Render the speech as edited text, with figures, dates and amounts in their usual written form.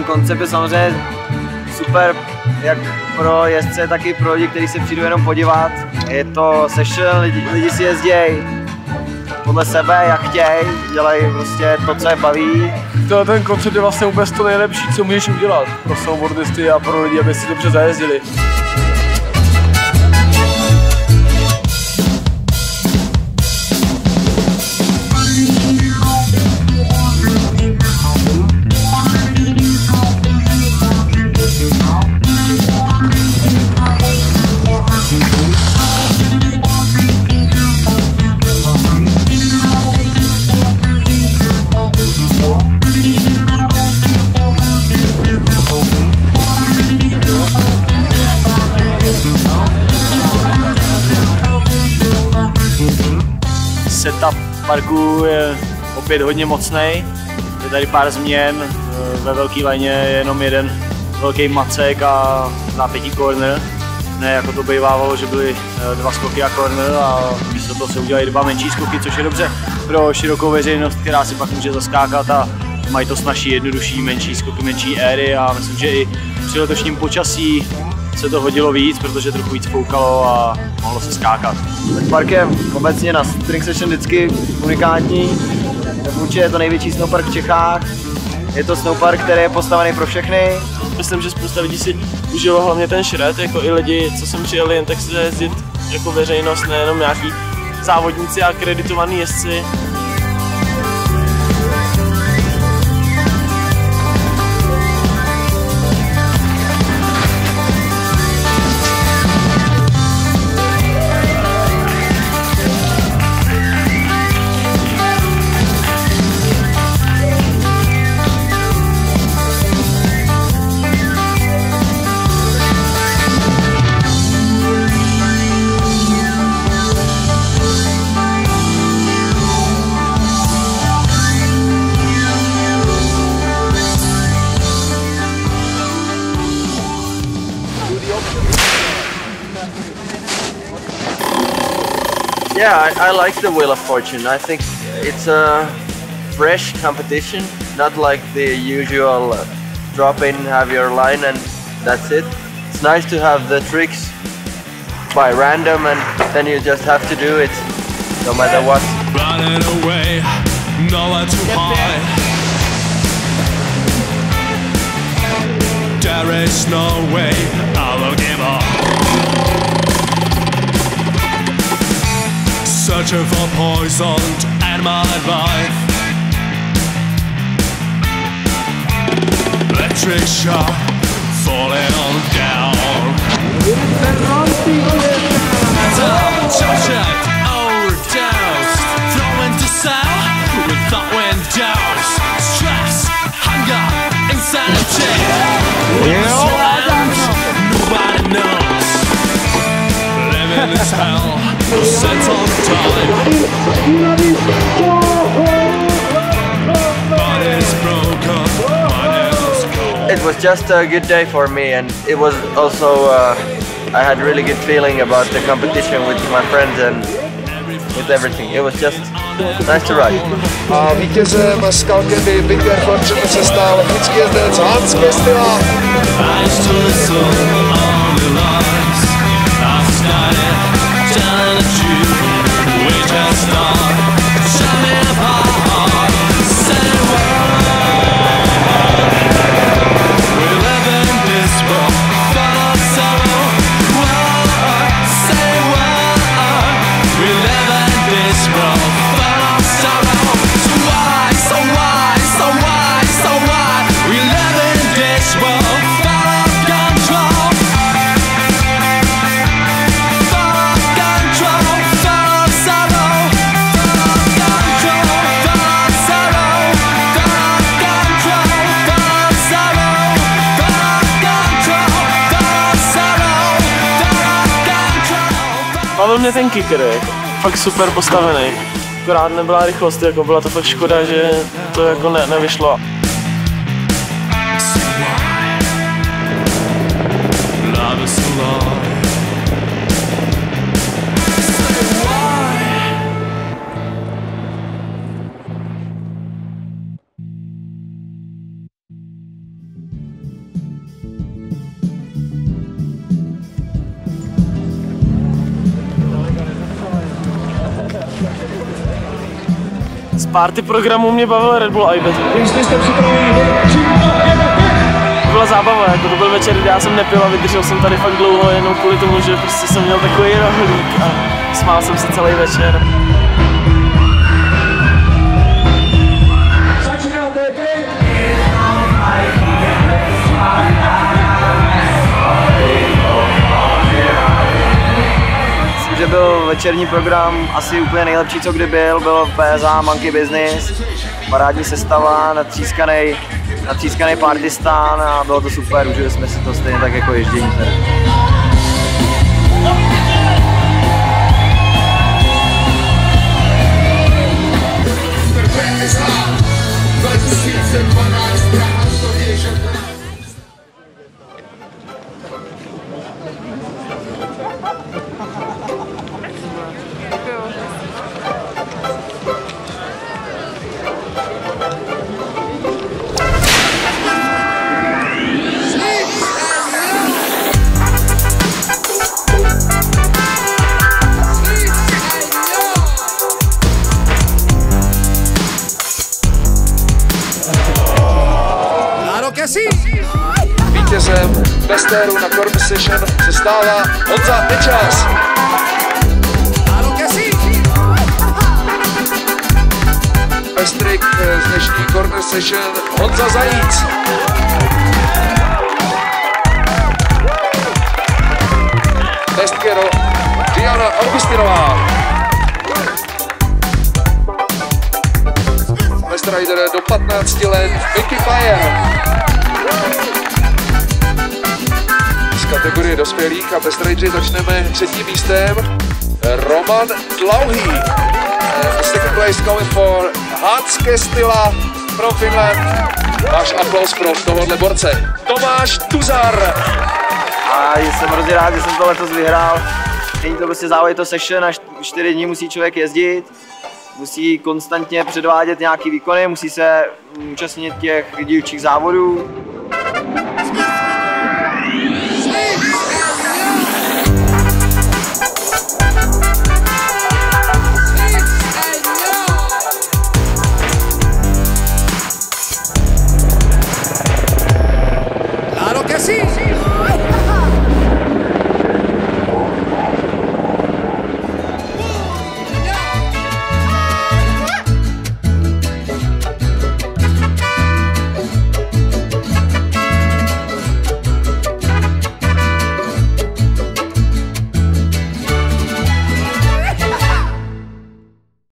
koncept je samozřejmě super, jak pro jezdce, tak i pro lidi, kteří se přijdou jenom podívat. Je to session, lidi si jezdějí podle sebe, jak chtějí, dělají prostě to, co je baví. Ten koncept je vlastně vůbec to nejlepší, co můžeš udělat pro snowboardisty a pro lidi, aby si dobře zajezdili. Setup parku je opět hodně mocný. Je tady pár změn, ve velké lajně je jenom jeden velký macek a zápětí corner. Ne jako to bývávalo, že byly 2 skoky a corner a místo toho se udělají 2 menší skoky, což je dobře pro širokou veřejnost, která si pak může zaskákat a mají to snazší, jednodušší, menší skoky, menší éry a myslím, že i při letošním počasí se to hodilo víc, protože trochu víc foukalo a mohlo se skákat. Tak park je obecně na Spring Session vždycky unikátní. Určitě je to největší snowpark v Čechách. Je to snowpark, který je postavený pro všechny. Myslím, že spousta lidí si užilo hlavně ten šred, jako i lidi, co sem přijeli jen tak se jezdit jako veřejnost, nejenom nějaký závodníci a akreditovaní jezdci. Yeah, I like the Wheel of Fortune. I think it's a fresh competition, not like the usual drop in, have your line and that's it. It's nice to have the tricks by random and then you just have to do it no matter what. Running away, nowhere to hide. There is no way I will give up. Searching for poison to end my life. Electric shock falling on down. Subject overdose, throwing to sound without windows. Stress, hunger, insanity. Nobody knows. Living is hell. Sense of time. It was just a good day for me and it was also I had really good feeling about the competition with my friends and with everything. It was just nice to ride. A vítězem Skalkedy Big Air Fortune se stal finský jezdec Hans Kestila. Bavil mě ten kicker, jako, fakt super postavený. Akorát nebyla rychlost, jako byla to fakt škoda, že to jako nevyšlo. Z party programu mě bavil Red Bull Ibex. To byla zábava, jako to byl večer, kdy já jsem nepil a vydržel jsem tady fakt dlouho jenom kvůli tomu, že prostě jsem měl takový rohlík a smál jsem se celý večer. Že byl večerní program asi úplně nejlepší, co kdy byl PSA Monkey Business, parádní sestava, natřískaný partystán a bylo to super, užili jsme si to stejně tak jako ježdění tady. Vítězem Besteru na Corp Session se stává Honza Nečas. Bestrik z dnešní Corner Session Honza Zajíc. Best Girl Diana Augustinová. Best Rider do 15 let Mickey Fire. Z kategorie dospělých a Best Rider začneme třetím místem Roman Dlouhý. Second place going for Hans Kestila from Finland. Váš aplaus pro tohohle borce. Tomáš Tuzar. A jsem hrozně rád, že jsem to letos vyhrál. Není to prostě závod, je to session, až 4 dní musí člověk jezdit. Musí konstantně předvádět nějaký výkony, musí se účastnit těch dílčích závodů.